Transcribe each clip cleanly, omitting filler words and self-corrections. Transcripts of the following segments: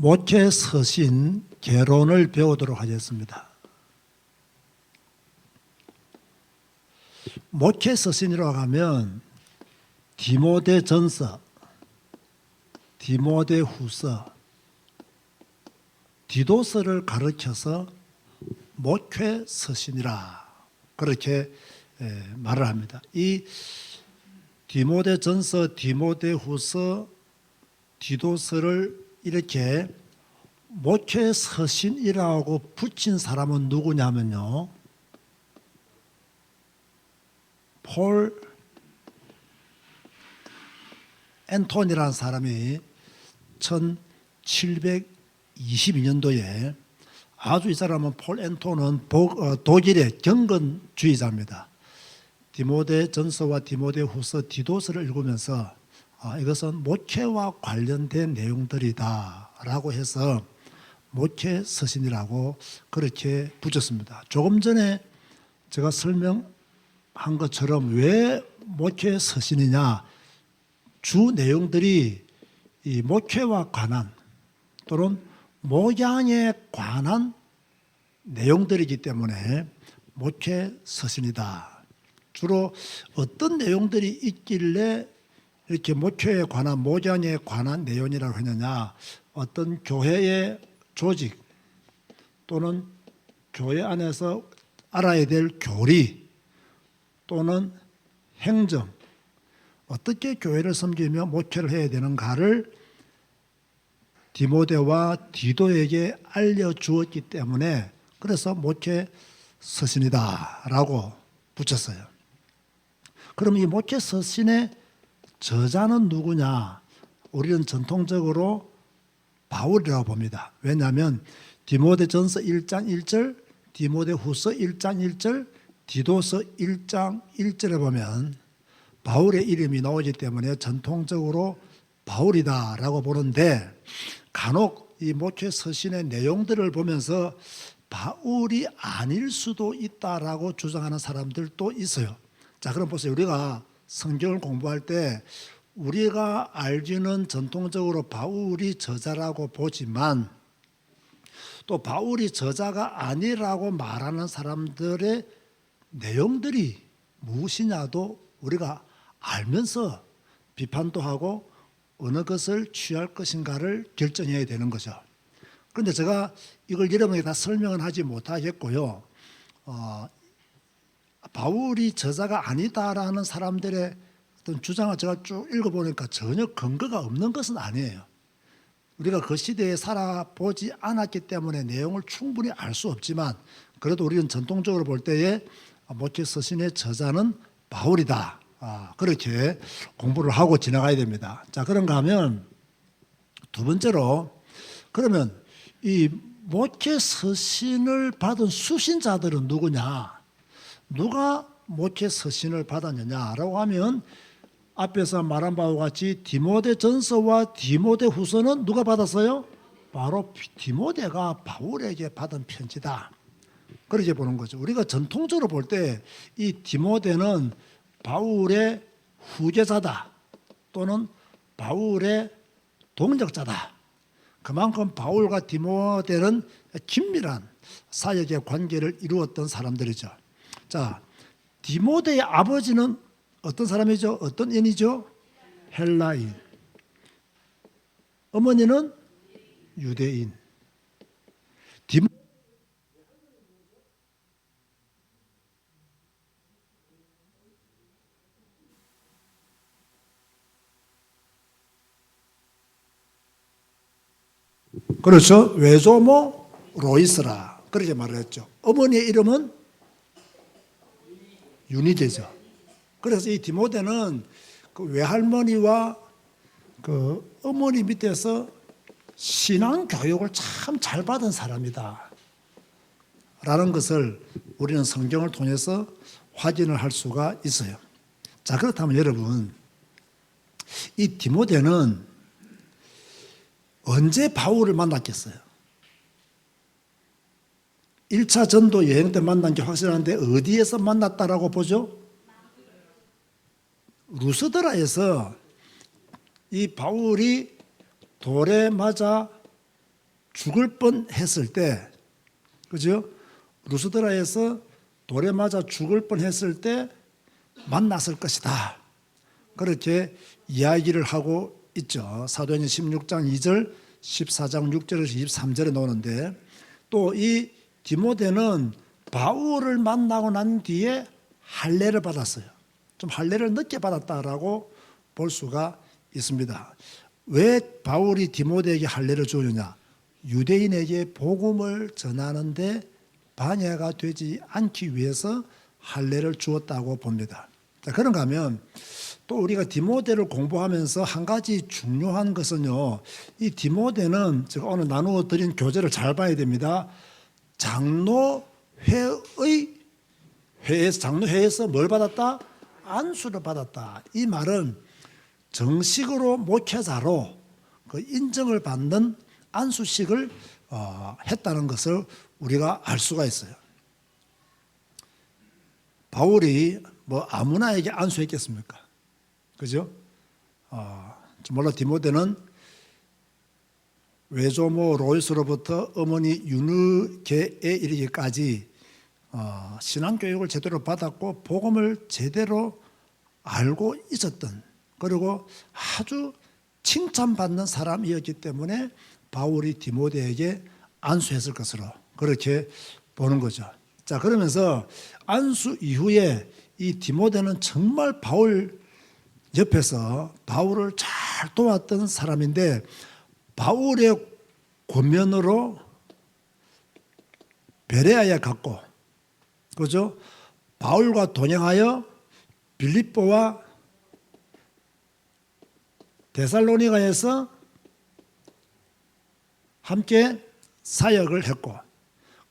목회 서신 개론을 배우도록 하겠습니다. 목회 서신이라고 하면 디모데전서, 디모데후서, 디도서를 가르쳐서 목회 서신이라 그렇게 말을 합니다. 이 디모데전서, 디모데후서, 디도서를 이렇게 목회 서신이라고 붙인 사람은 누구냐면요, 폴 앤톤이라는 사람이 1722년도에 아주 이 사람은 폴 앤톤은 독일의 경건주의자입니다. 디모데전서와 디모데후서, 디도서를 읽으면서 이것은 목회와 관련된 내용들이다라고 해서 목회 서신이라고 그렇게 붙였습니다. 조금 전에 제가 설명한 것처럼 왜 목회 서신이냐, 주 내용들이 이 목회와 관한 또는 목양에 관한 내용들이기 때문에 목회 서신이다. 주로 어떤 내용들이 있길래 이렇게 목회에 관한, 목양에 관한 내용이라고 하느냐, 어떤 교회의 조직 또는 교회 안에서 알아야 될 교리 또는 행정, 어떻게 교회를 섬기며 목회를 해야 되는가를 디모데와 디도에게 알려주었기 때문에 그래서 목회 서신이다라고 붙였어요. 그럼 이 목회 서신의 저자는 누구냐? 우리는 전통적으로 바울이라고 봅니다. 왜냐하면 디모데전서 1장 1절, 디모데후서 1장 1절, 디도서 1장 1절에 보면 바울의 이름이 나오기 때문에 전통적으로 바울이다라고 보는데, 간혹 이 목회 서신의 내용들을 보면서 바울이 아닐 수도 있다라고 주장하는 사람들도 있어요. 자, 그럼 보세요. 우리가 성경을 공부할 때 우리가 알기는 전통적으로 바울이 저자라고 보지만 또 바울이 저자가 아니라고 말하는 사람들의 내용들이 무엇이냐도 우리가 알면서 비판도 하고 어느 것을 취할 것인가를 결정해야 되는 거죠. 그런데 제가 이걸 여러분에게 다 설명은 하지 못하겠고요. 바울이 저자가 아니다라는 사람들의 어떤 주장을 제가 쭉 읽어보니까 전혀 근거가 없는 것은 아니에요. 우리가 그 시대에 살아보지 않았기 때문에 내용을 충분히 알 수 없지만 그래도 우리는 전통적으로 볼 때에 목회 서신의 저자는 바울이다. 그렇게 공부를 하고 지나가야 됩니다. 자, 그런가 하면 두 번째로, 그러면 이 목회 서신을 받은 수신자들은 누구냐? 누가 목회 서신을 받았느냐라고 하면 앞에서 말한 바와 같이 디모데전서와 디모데후서는 누가 받았어요? 바로 디모데가 바울에게 받은 편지다. 그렇게 보는 거죠. 우리가 전통적으로 볼 때 이 디모데는 바울의 후계자다 또는 바울의 동력자다. 그만큼 바울과 디모데는 긴밀한 사역의 관계를 이루었던 사람들이죠. 자, 디모데의 아버지는 어떤 사람이죠? 어떤 인이죠? 헬라인. 어머니는 유대인. 그렇죠. 외조모 로이스라 그렇게 말을 했죠. 어머니의 이름은 유니제죠. 그래서 이 디모데는 그 외할머니와 그 어머니 밑에서 신앙 교육을 참 잘 받은 사람이다 라는 것을 우리는 성경을 통해서 확인을 할 수가 있어요. 자, 그렇다면 여러분, 이 디모데는 언제 바울을 만났겠어요? 1차 전도 여행 때 만난 게 확실한데 어디에서 만났다라고 보죠? 루스드라에서 이 바울이 돌에 맞아 죽을 뻔했을 때, 그죠? 루스드라에서 돌에 맞아 죽을 뻔했을 때 만났을 것이다. 그렇게 이야기를 하고 있죠. 사도행전 16장 2절, 14장 6절에서 23절에 나오는데, 또 이 디모데는 바울을 만나고 난 뒤에 할례를 받았어요. 좀 할례를 늦게 받았다라고 볼 수가 있습니다. 왜 바울이 디모데에게 할례를 주느냐? 유대인에게 복음을 전하는데 방해가 되지 않기 위해서 할례를 주었다고 봅니다. 자, 그런가 하면 또 우리가 디모데를 공부하면서 한 가지 중요한 것은요, 이 디모데는 제가 오늘 나누어 드린 교재를 잘 봐야 됩니다. 장로회에서 뭘 받았다? 안수를 받았다. 이 말은 정식으로 목회자로 그 인정을 받는 안수식을 했다는 것을 우리가 알 수가 있어요. 바울이 뭐 아무나에게 안수했겠습니까? 그죠? 물론 디모데는 외조모 로이스로부터 어머니 유느게에 이르기까지 신앙교육을 제대로 받았고 복음을 제대로 알고 있었던, 그리고 아주 칭찬받는 사람이었기 때문에 바울이 디모데에게 안수했을 것으로 그렇게 보는 거죠. 자, 그러면서 안수 이후에 이 디모데는 정말 바울 옆에서 바울을 잘 도왔던 사람인데, 바울의 권면으로 베레아에 갔고, 그죠? 바울과 동행하여 빌립보와 데살로니가에서 함께 사역을 했고,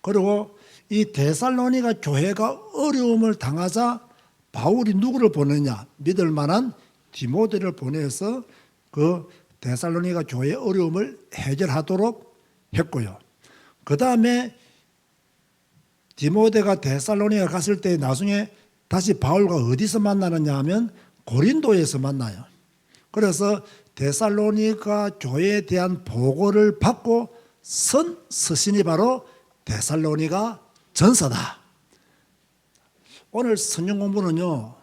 그리고 이 데살로니가 교회가 어려움을 당하자 바울이 누구를 보내냐? 믿을 만한 디모데를 보내서 그 데살로니가 교회의 어려움을 해결하도록 했고요. 그 다음에 디모데가 데살로니가 갔을 때 나중에 다시 바울과 어디서 만나느냐 하면 고린도에서 만나요. 그래서 데살로니가 교회에 대한 보고를 받고 쓴 서신이 바로 데살로니가 전서다. 오늘 성경 공부는요,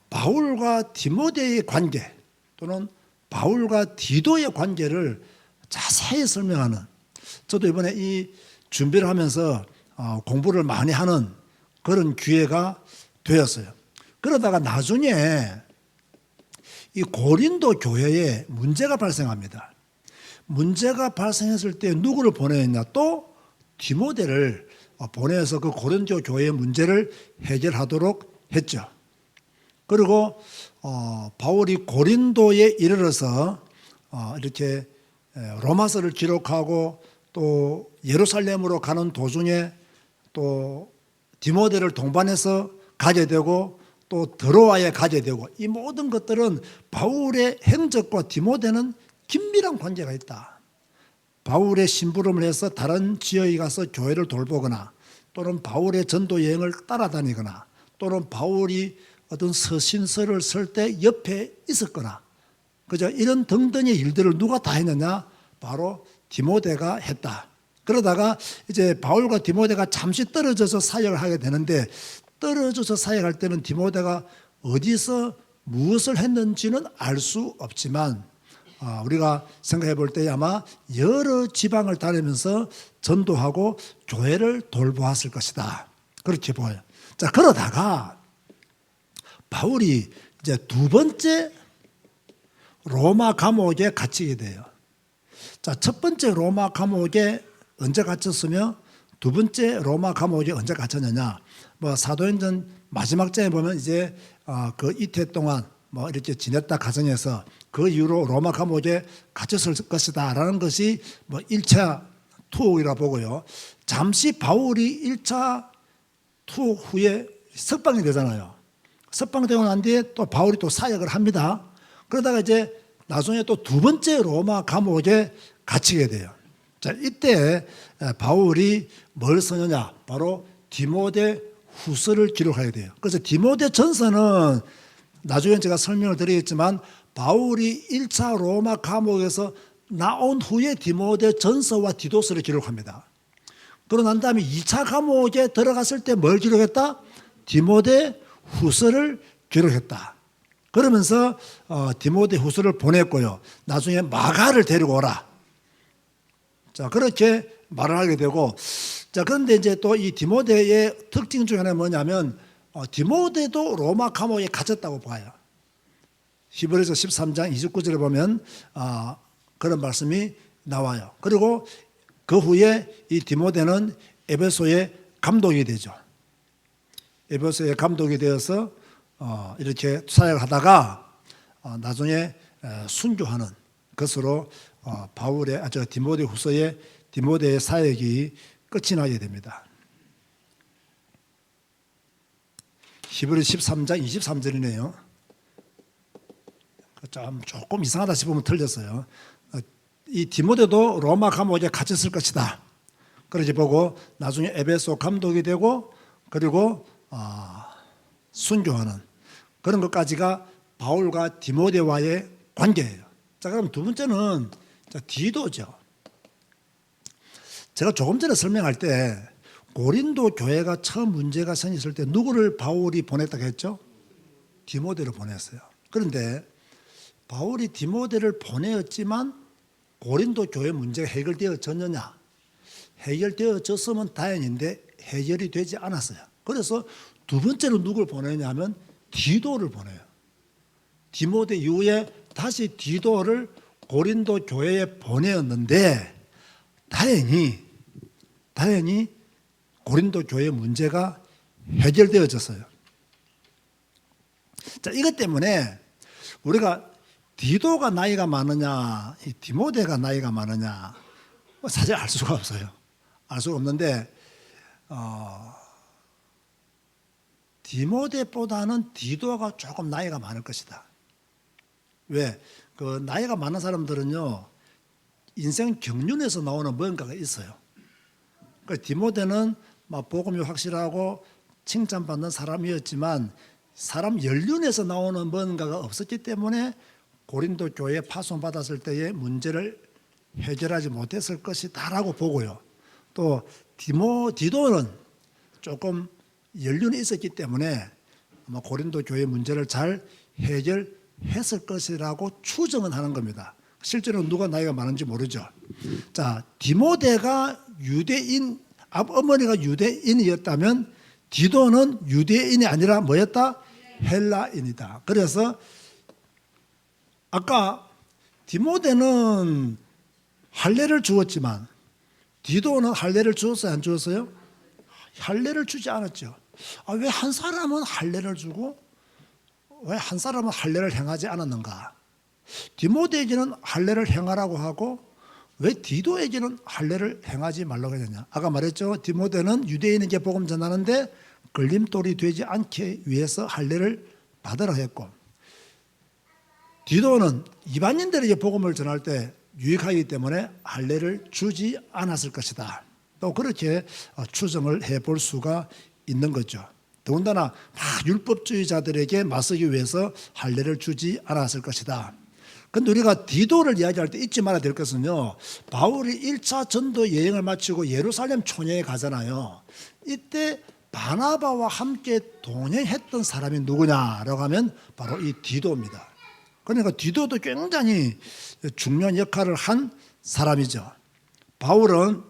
바울과 디모데의 관계 또는 바울과 디도의 관계를 자세히 설명하는, 저도 이번에 이 준비를 하면서 공부를 많이 하는 그런 기회가 되었어요. 그러다가 나중에 이 고린도 교회에 문제가 발생합니다. 문제가 발생했을 때 누구를 보내느냐? 또 디모데를 보내서 그 고린도 교회의 문제를 해결하도록 했죠. 그리고 바울이 고린도에 이르러서 이렇게 로마서를 기록하고 또 예루살렘으로 가는 도중에 또 디모데를 동반해서 가게 되고 또 드로아에 가게 되고, 이 모든 것들은 바울의 행적과 디모데는 긴밀한 관계가 있다. 바울의 심부름을 해서 다른 지역에 가서 교회를 돌보거나, 또는 바울의 전도 여행을 따라다니거나, 또는 바울이 어떤 서신서를 쓸 때 옆에 있었거나, 그죠? 이런 등등의 일들을 누가 다 했느냐? 바로 디모데가 했다. 그러다가 이제 바울과 디모데가 잠시 떨어져서 사역을 하게 되는데, 떨어져서 사역할 때는 디모데가 어디서 무엇을 했는지는 알 수 없지만, 우리가 생각해 볼 때 아마 여러 지방을 다니면서 전도하고 교회를 돌보았을 것이다. 그렇게 보여요. 자, 그러다가 바울이 이제 두 번째 로마 감옥에 갇히게 돼요. 자, 첫 번째 로마 감옥에 언제 갇혔으며 두 번째 로마 감옥에 언제 갇혔느냐? 뭐 사도행전 마지막 장에 보면 이제 그 이태 동안 뭐 이렇게 지냈다 가정해서 그 이후로 로마 감옥에 갇혔을 것이다라는 것이 뭐 1차 투옥이라 보고요. 잠시 바울이 1차 투옥 후에 석방이 되잖아요. 석방되고 난 뒤에 또 바울이 또 사역을 합니다. 그러다가 이제 나중에 또 두 번째 로마 감옥에 갇히게 돼요. 자, 이때 바울이 뭘 쓰느냐? 바로 디모데 후서를 기록하게 돼요. 그래서 디모데 전서는 나중에 제가 설명을 드리겠지만 바울이 1차 로마 감옥에서 나온 후에 디모데 전서와 디도서를 기록합니다. 그러고 난 다음에 2차 감옥에 들어갔을 때 뭘 기록했다? 디모데 후서를 기록했다. 그러면서 디모데 후서를 보냈고요. 나중에 마가를 데리고 오라. 자, 그렇게 말을 하게 되고, 자, 그런데 이제 또 이 디모데의 특징 중에 하나는 뭐냐면, 디모데도 로마 감옥에 갇혔다고 봐요. 히브리서 13장 29절에 보면 그런 말씀이 나와요. 그리고 그 후에 이 디모데는 에베소의 감독이 되죠. 에베소의 감독이 되어서 이렇게 사역을 하다가 나중에 순교하는 것으로 디모데 후서의 디모데의 사역이 끝이 나게 됩니다. 히브리 13장 23절이네요. 조금 이상하다 싶으면 틀렸어요. 이 디모데도 로마 감옥에 갇혔을 것이다. 그러지 보고 나중에 에베소 감독이 되고 그리고 순교하는 그런 것까지가 바울과 디모데와의 관계예요. 자, 그럼 두 번째는 디도죠. 제가 조금 전에 설명할 때 고린도 교회가 처음 문제가 생겼을 때 누구를 바울이 보냈다고 했죠? 디모데를 보냈어요. 그런데 바울이 디모데를 보내었지만 고린도 교회 문제가 해결되어졌느냐? 해결되어졌으면 다행인데 해결이 되지 않았어요. 그래서 두 번째로 누굴 보내냐면 디도를 보내요. 디모데 이후에 다시 디도를 고린도 교회에 보내었는데 다행히 고린도 교회 문제가 해결되어졌어요. 자, 이것 때문에 우리가 디도가 나이가 많으냐, 디모데가 나이가 많으냐, 사실 알 수가 없어요. 알 수가 없는데, 디모데보다는 디도가 조금 나이가 많을 것이다. 왜? 그 나이가 많은 사람들은요, 인생 경륜에서 나오는 뭔가가 있어요. 그 디모데는 복음이 확실하고 칭찬받는 사람이었지만 사람 연륜에서 나오는 뭔가가 없었기 때문에 고린도 교회에 파송받았을 때의 문제를 해결하지 못했을 것이다라고 보고요. 또 디도는 조금 연륜이 있었기 때문에 아마 고린도 교회 문제를 잘 해결했을 것이라고 추정은 하는 겁니다. 실제로 누가 나이가 많은지 모르죠. 자, 디모데가 유대인, 어머니가 유대인이었다면 디도는 유대인이 아니라 뭐였다? 헬라인이다. 그래서 아까 디모데는 할례를 주었지만 디도는 할례를 주었어요? 안 주었어요? 할례를 주지 않았죠. 왜 한 사람은 할례를 주고 왜 한 사람은 할례를 행하지 않았는가? 디모데에게는 할례를 행하라고 하고 왜 디도에게는 할례를 행하지 말라고 했느냐? 아까 말했죠. 디모데는 유대인에게 복음 전하는데 걸림돌이 되지 않게 위해서 할례를 받으라 했고 디도는 이방인들에게 복음을 전할 때 유익하기 때문에 할례를 주지 않았을 것이다. 또 그렇게 추정을 해볼 수가 있는 거죠. 더군다나 율법주의자들에게 맞서기 위해서 할례를 주지 않았을 것이다. 그런데 우리가 디도를 이야기할 때 잊지 말아야 될 것은요, 바울이 1차 전도 여행을 마치고 예루살렘 총회에 가잖아요. 이때 바나바와 함께 동행했던 사람이 누구냐라고 하면 바로 이 디도입니다. 그러니까 디도도 굉장히 중요한 역할을 한 사람이죠. 바울은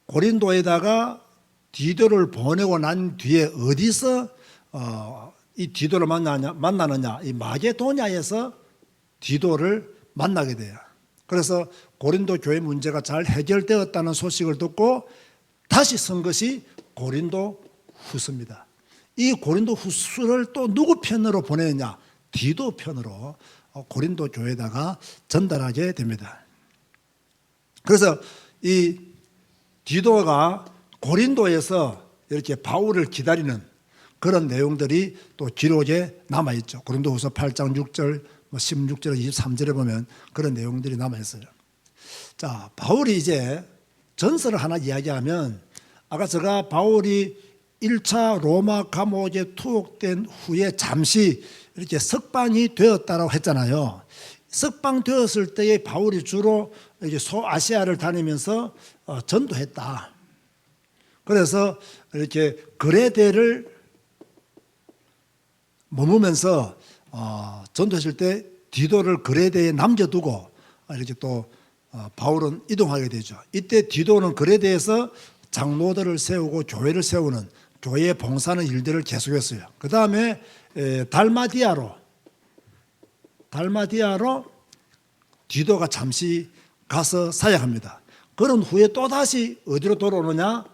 고린도에다가 디도를 보내고 난 뒤에 어디서 이 디도를 만나느냐? 이 마게도냐에서 디도를 만나게 돼요. 그래서 고린도 교회 문제가 잘 해결되었다는 소식을 듣고 다시 쓴 것이 고린도 후서입니다. 이 고린도 후서를 또 누구 편으로 보내느냐? 디도 편으로 고린도 교회에다가 전달하게 됩니다. 그래서 이 디도가 고린도에서 이렇게 바울을 기다리는 그런 내용들이 또 기록에 남아있죠. 고린도후서 8장 6절, 16절, 23절에 보면 그런 내용들이 남아있어요. 자, 바울이 이제 전설을 하나 이야기하면 아까 제가 바울이 1차 로마 감옥에 투옥된 후에 잠시 이렇게 석방이 되었다고 했잖아요. 석방되었을 때에 바울이 주로 이제 소아시아를 다니면서 전도했다. 그래서 이렇게 그레데를 머무면서 전도했을 때 디도를 그레데에 남겨두고 이렇게 또 바울은 이동하게 되죠. 이때 디도는 그레데에서 장로들을 세우고 교회를 세우는 교회에 봉사하는 일들을 계속했어요. 그 다음에 달마디아로 디도가 잠시 가서 사역합니다. 그런 후에 또다시 어디로 돌아오느냐?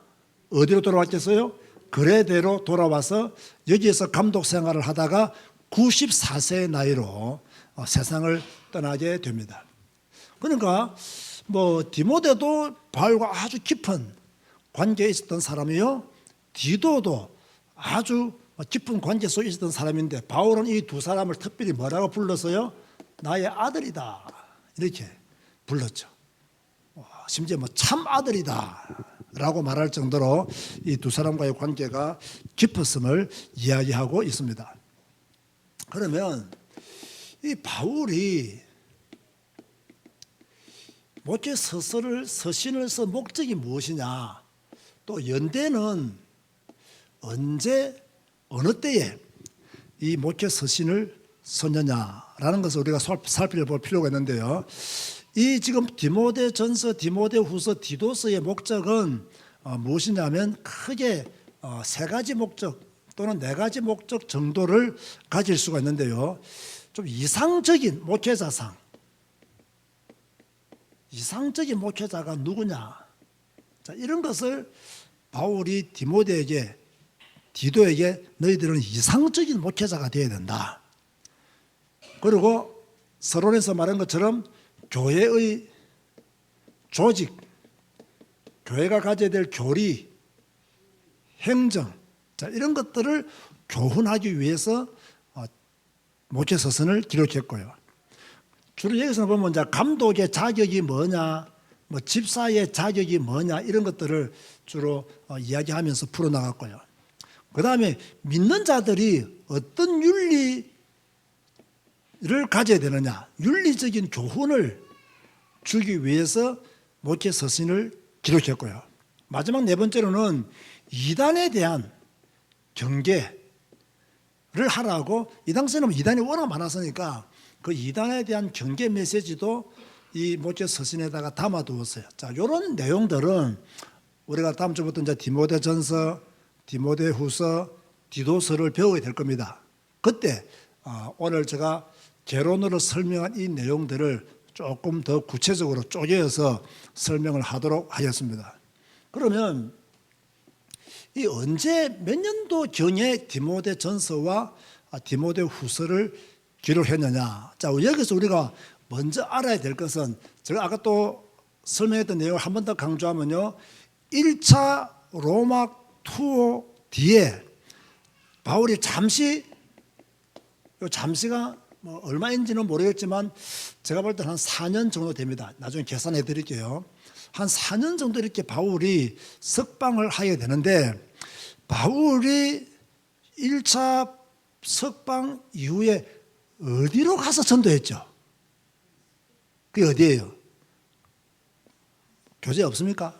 어디로 돌아왔겠어요? 그레데로 돌아와서 여기에서 감독 생활을 하다가 94세의 나이로 세상을 떠나게 됩니다. 그러니까 뭐 디모데도 바울과 아주 깊은 관계에 있었던 사람이요, 디도도 아주 깊은 관계 속에 있었던 사람인데 바울은 이 두 사람을 특별히 뭐라고 불렀어요? 나의 아들이다 이렇게 불렀죠. 심지어 뭐 참 아들이다 라고 말할 정도로 이 두 사람과의 관계가 깊었음을 이야기하고 있습니다. 그러면 이 바울이 모체 서신을 쓴 목적이 무엇이냐, 또 연대는 언제 어느 때에 이 모체 서신을 썼느냐라는 것을 우리가 살펴볼 필요가 있는데요. 이 지금 디모데전서, 디모데후서, 디도서의 목적은 무엇이냐면 크게 세 가지 목적 또는 네 가지 목적 정도를 가질 수가 있는데요. 좀 이상적인 목회자상, 이상적인 목회자가 누구냐, 자, 이런 것을 바울이 디모데에게, 디도에게 너희들은 이상적인 목회자가 되어야 된다. 그리고 서론에서 말한 것처럼 교회의 조직, 교회가 가져야 될 교리, 행정, 자, 이런 것들을 교훈하기 위해서 목회 서신을 기록했고요. 주로 여기서 보면 이제 감독의 자격이 뭐냐, 뭐 집사의 자격이 뭐냐, 이런 것들을 주로 이야기하면서 풀어나갔고요. 그 다음에 믿는 자들이 어떤 윤리를 가져야 되느냐, 윤리적인 교훈을 주기 위해서 목회 서신을 기록했고요. 마지막 네 번째로는 이단에 대한 경계를 하라고, 이 당시에는 이단이 워낙 많았으니까 그 이단에 대한 경계 메시지도 이 목회 서신에다가 담아두었어요. 자, 이런 내용들은 우리가 다음 주부터 이제 디모데전서, 디모데후서, 디도서를 배우게 될 겁니다. 그때 오늘 제가 개론으로 설명한 이 내용들을 조금 더 구체적으로 쪼개서 설명을 하도록 하겠습니다. 그러면 이 언제 몇 년도 경에 디모데전서와 디모데후서를 기록했느냐? 자, 여기서 우리가 먼저 알아야 될 것은, 제가 아까 또 설명했던 내용을 한 번 더 강조하면요, 1차 로마 투어 뒤에 바울이 잠시가 뭐 얼마인지는 모르겠지만 제가 볼 때 한 4년 정도 됩니다. 나중에 계산해 드릴게요. 한 4년 정도 이렇게 바울이 석방을 하게 되는데, 바울이 1차 석방 이후에 어디로 가서 전도했죠? 그게 어디예요? 교재 없습니까?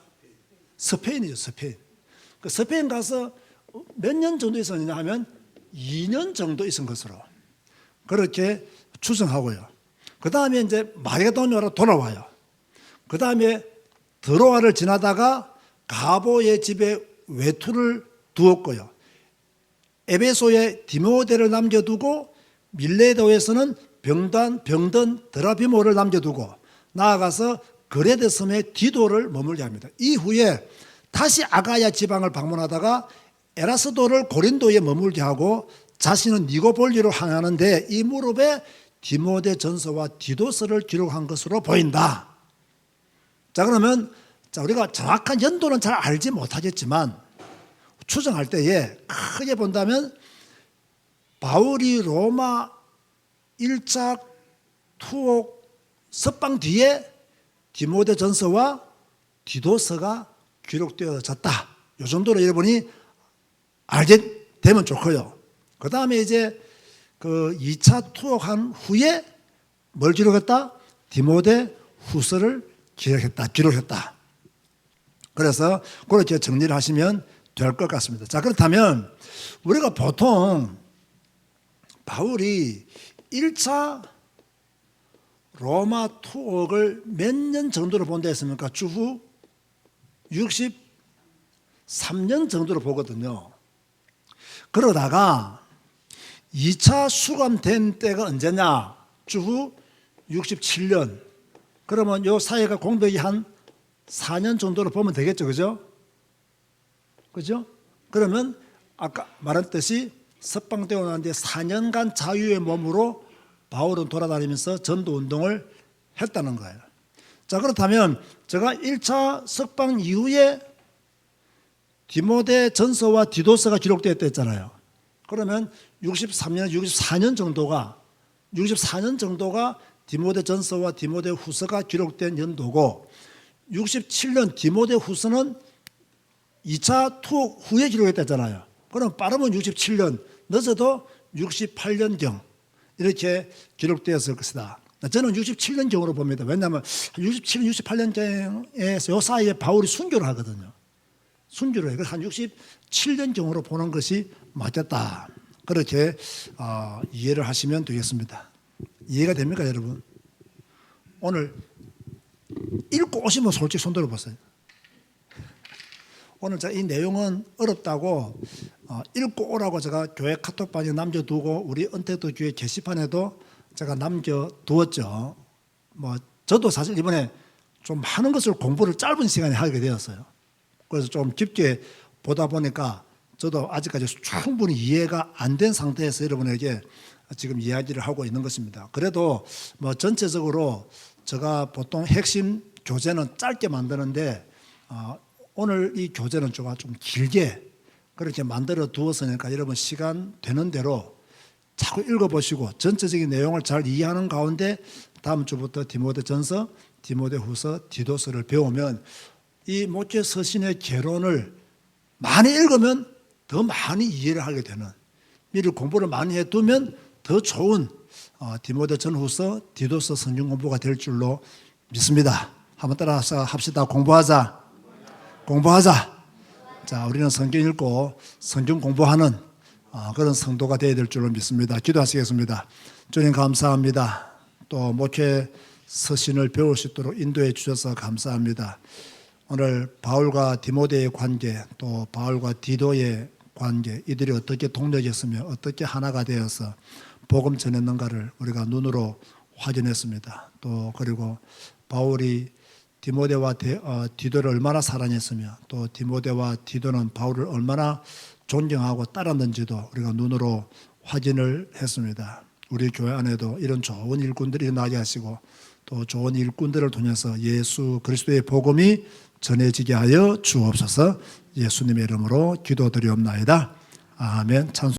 스페인이죠, 스페인. 그 스페인 가서 몇 년 정도 있었느냐 하면 2년 정도 있은 것으로 그렇게 추정하고요. 그 다음에 이제 마게도니아로 돌아와요. 그 다음에 드로아를 지나다가 가보의 집에 외투를 두었고요. 에베소에 디모데를 남겨두고 밀레도에서는 병든 드라비모를 남겨두고 나아가서 그레데 섬에 디도를 머물게 합니다. 이후에 다시 아가야 지방을 방문하다가 에라스도를 고린도에 머물게 하고 자신은 니고볼리로 향하는데 이 무렵에 디모데 전서와 디도서를 기록한 것으로 보인다. 자, 그러면 우리가 정확한 연도는 잘 알지 못하겠지만 추정할 때에 크게 본다면 바울이 로마 1차 투옥 석방 뒤에 디모데 전서와 디도서가 기록되어졌다. 이 정도로 여러분이 알게 되면 좋고요. 그 다음에 이제 그 2차 투옥한 후에 뭘 기록했다? 디모데 후서를 기록했다. 그래서 그렇게 정리를 하시면 될 것 같습니다. 자, 그렇다면 우리가 보통 바울이 1차 로마 투옥을 몇 년 정도로 본다 했습니까? 주후 63년 정도로 보거든요. 그러다가 2차 수감된 때가 언제냐? 주후 67년. 그러면 요 사이가 공백이 한 4년 정도로 보면 되겠죠. 그죠? 그죠? 그러면 아까 말했듯이 석방되고 난 뒤에 4년간 자유의 몸으로 바울은 돌아다니면서 전도 운동을 했다는 거예요. 자, 그렇다면 제가 1차 석방 이후에 디모데 전서와 디도서가 기록되었다 했잖아요. 그러면 64년 정도가 디모데 전서와 디모데 후서가 기록된 연도고 67년 디모데 후서는 2차 투옥 후에 기록했다잖아요. 그럼 빠르면 67년, 늦어도 68년경 이렇게 기록되었을 것이다. 저는 67년경으로 봅니다. 왜냐하면 67년, 68년경에서 이 사이에 바울이 순교를 하거든요. 순교를 해요. 그래서 한 67년경으로 보는 것이 맞겠다. 그렇게 이해를 하시면 되겠습니다. 이해가 됩니까, 여러분? 오늘 읽고 오시면 솔직히 손 들어보세요. 오늘 제가 이 내용은 어렵다고 읽고 오라고 제가 교회 카톡방에 남겨두고 우리 은퇴도 교회 게시판에도 제가 남겨두었죠. 뭐 저도 사실 이번에 좀 많은 것을 공부를 짧은 시간에 하게 되었어요. 그래서 좀 깊게 보다 보니까 저도 아직까지 충분히 이해가 안 된 상태에서 여러분에게 지금 이야기를 하고 있는 것입니다. 그래도 뭐 전체적으로 제가 보통 핵심 교재는 짧게 만드는데 오늘 이 교재는 좀 길게 그렇게 만들어 두었으니까 여러분 시간 되는 대로 자꾸 읽어보시고 전체적인 내용을 잘 이해하는 가운데 다음 주부터 디모데 전서, 디모데 후서, 디도서를 배우면 이 모태 서신의 개론을 많이 읽으면 더 많이 이해를 하게 되는, 미리 공부를 많이 해두면 더 좋은 디모데 전후서, 디도서 성경 공부가 될 줄로 믿습니다. 한번 따라서 합시다. 공부하자. 자, 우리는 성경 읽고 성경 공부하는 그런 성도가 되어야 될 줄로 믿습니다. 기도하시겠습니다. 주님 감사합니다. 또 목회 서신을 배울 수 있도록 인도해 주셔서 감사합니다. 오늘 바울과 디모데의 관계, 또 바울과 디도의 관계, 이들이 어떻게 동력이었으며 어떻게 하나가 되어서 복음 전했는가를 우리가 눈으로 확인했습니다. 또 그리고 바울이 디모데와 디도를 얼마나 사랑했으며 또 디모데와 디도는 바울을 얼마나 존경하고 따랐는지도 우리가 눈으로 확인을 했습니다. 우리 교회 안에도 이런 좋은 일꾼들이 나게 하시고 또 좋은 일꾼들을 통해서 예수 그리스도의 복음이 전해지게 하여 주옵소서. 예수님의 이름으로 기도드리옵나이다. 아멘. 찬송.